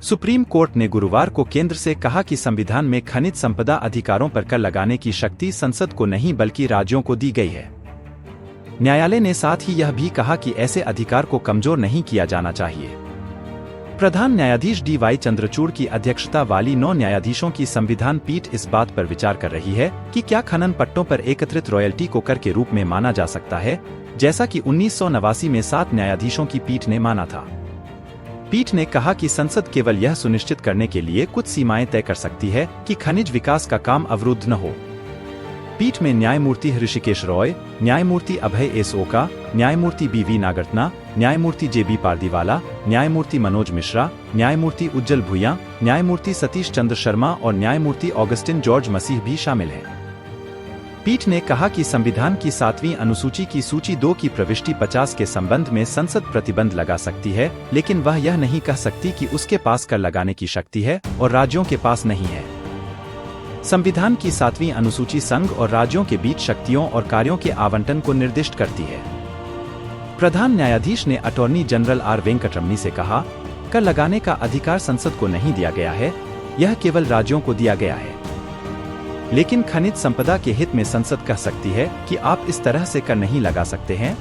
Supreme court ने गुरुवार को केंद्र से कहा कि संविधान में खनिज संपदा अधिकारों पर कर लगाने की शक्ति संसद को नहीं बल्कि राज्यों को दी गई है। न्यायालय ने साथ ही यह भी कहा कि ऐसे अधिकार को कमजोर नहीं किया जाना चाहिए। प्रधान न्यायाधीश डी.वाई. चंद्रचूड़ की अध्यक्षता वाली 9 न्यायाधीशों की संविधान पीठ इस बात पर विचार कर रही है कि क्या खनन पट्टों पर एकत्रित रॉयल्टी को कर के रूप में माना जा सकता है, जैसा कि 1989 में 7 न्यायाधीशों की पीठ ने माना था। पीठ ने कहा कि संसद केवल यह सुनिश्चित करने के लिए कुछ सीमाएं तय कर सकती है कि खनिज विकास का काम अवरुद्ध न हो। पीठ में न्यायमूर्ति ऋषिकेश रॉय, न्यायमूर्ति अभय एस ओका, न्यायमूर्ति बी.वी. नागरत्ना, न्यायमूर्ति जे.बी. पारदीवाला, न्यायमूर्ति मनोज मिश्रा, न्यायमूर्ति उज्जवल भुइयां, न्यायमूर्ति सतीश चंद्र शर्मा और न्यायमूर्ति ऑगस्टिन जॉर्ज मसीह भी शामिल हैं। पीठ ने कहा कि संविधान की 7वीं अनुसूची की सूची 2 की प्रविष्टि 50 के संबंध में संसद प्रतिबंध लगा सकती है, लेकिन वह यह नहीं कह सकती कि उसके पास कर लगाने की शक्ति है और राज्यों के पास नहीं है। संविधान की 7वीं अनुसूची संघ और राज्यों के बीच शक्तियों और कार्यों के आवंटन को निर्दिष्ट करती है। प्रधान न्यायाधीश ने अटॉर्नी जनरल आर वेंकटरमणी से कहा, कर लगाने का अधिकार संसद को नहीं दिया गया है, यह केवल राज्यों को दिया गया है। लेकिन खनिज संपदा के हित में संसद कह सकती है कि आप इस तरह से कर नहीं लगा सकते हैं,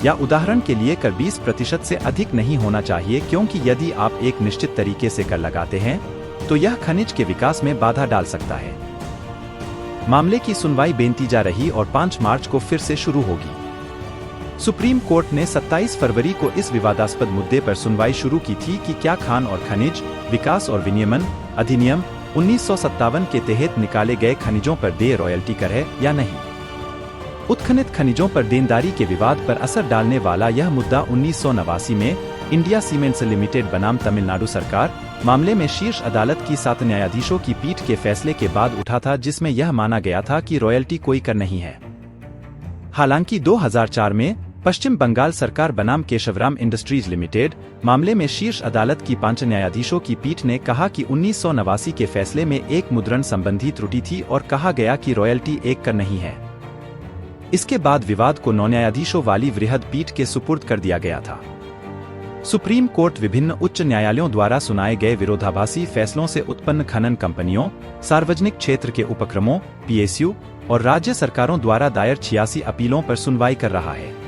या उदाहरण के लिए कर 20% से अधिक नहीं होना चाहिए, क्योंकि यदि आप एक निश्चित तरीके से कर लगाते हैं तो यह खनिज के विकास में बाधा डाल सकता है। मामले की सुनवाई बेनती जा रही और 5 मार्च को फिर से शुरू होगी। सुप्रीम कोर्ट ने 27 फरवरी को इस विवादास्पद मुद्दे पर सुनवाई शुरू की थी कि क्या खान और खनिज विकास और विनियमन अधिनियम 1957 के तहत निकाले गए खनिजों पर देय रॉयल्टी कर है या नहीं। उत्खनित खनिजों पर देनदारी के विवाद पर असर डालने वाला यह मुद्दा 1989 में इंडिया सीमेंट्स लिमिटेड बनाम तमिलनाडु सरकार मामले में शीर्ष अदालत की 7 न्यायाधीशों की पीठ के फैसले के बाद उठा था, जिसमें यह माना गया था कि रॉयल्टी कोई कर नहीं है। हालांकि 2004 में पश्चिम बंगाल सरकार बनाम केशवराम इंडस्ट्रीज लिमिटेड मामले में शीर्ष अदालत की 5 न्यायाधीशों की पीठ ने कहा कि 1989 के फैसले में एक मुद्रण संबंधी त्रुटि थी और कहा गया कि रॉयल्टी एक कर नहीं है। इसके बाद विवाद को 9 न्यायाधीशों वाली वृहद पीठ के सुपुर्द कर दिया गया था। सुप्रीम कोर्ट विभिन्न उच्च न्यायालयों द्वारा सुनाए गए विरोधाभासी फैसलों से उत्पन्न खनन कंपनियों, सार्वजनिक क्षेत्र के उपक्रमों, PSU और राज्य सरकारों द्वारा दायर 86 अपीलों पर सुनवाई कर रहा है।